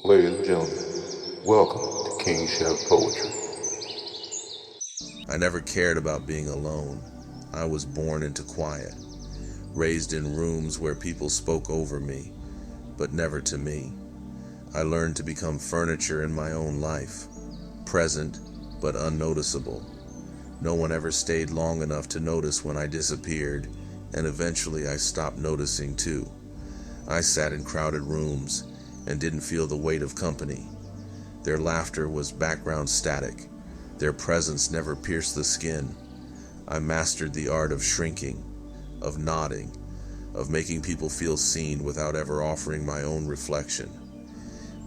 Ladies and gentlemen, welcome to King Chef Poetry. I never cared about being alone. I was born into quiet, raised in rooms where people spoke over me, but never to me. I learned to become furniture in my own life, present but unnoticeable. No one ever stayed long enough to notice when I disappeared, and eventually I stopped noticing too. I sat in crowded rooms and didn't feel the weight of company. Their laughter was background static. Their presence never pierced the skin. I mastered the art of shrinking, of nodding, of making people feel seen without ever offering my own reflection.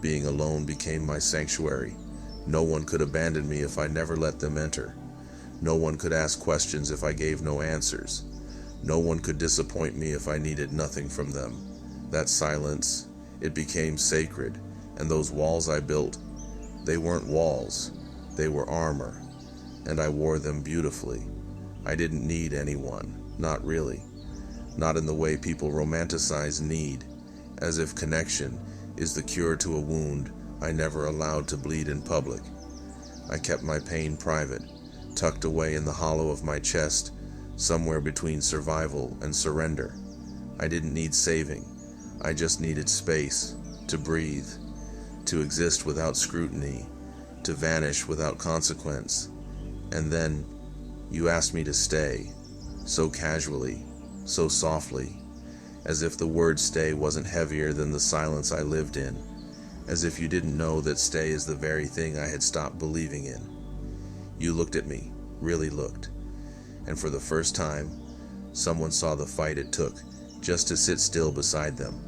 Being alone became my sanctuary. No one could abandon me if I never let them enter. No one could ask questions if I gave no answers. No one could disappoint me if I needed nothing from them. That silence, it became sacred, and those walls I built, they weren't walls, they were armor, and I wore them beautifully. I didn't need anyone, not really. Not in the way people romanticize need, as if connection is the cure to a wound I never allowed to bleed in public. I kept my pain private, tucked away in the hollow of my chest, somewhere between survival and surrender. I didn't need saving, I just needed space, to breathe, to exist without scrutiny, to vanish without consequence. And then you asked me to stay, so casually, so softly, as if the word stay wasn't heavier than the silence I lived in, as if you didn't know that stay is the very thing I had stopped believing in. You looked at me, really looked, and for the first time, someone saw the fight it took just to sit still beside them,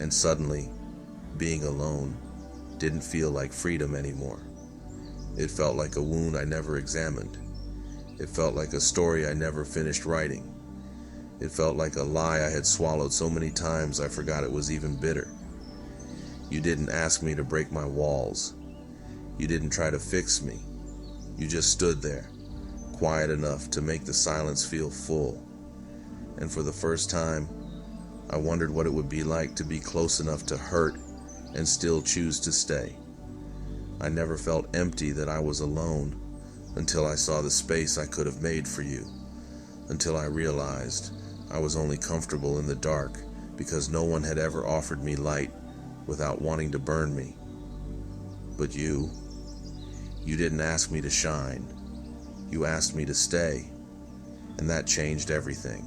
and suddenly, being alone didn't feel like freedom anymore. It felt like a wound I never examined. It felt like a story I never finished writing. It felt like a lie I had swallowed so many times I forgot it was even bitter. You didn't ask me to break my walls. You didn't try to fix me. You just stood there, quiet enough to make the silence feel full. And for the first time, I wondered what it would be like to be close enough to hurt and still choose to stay. I never felt empty that I was alone until I saw the space I could have made for you, until I realized I was only comfortable in the dark because no one had ever offered me light without wanting to burn me. But you didn't ask me to shine. You asked me to stay, and that changed everything.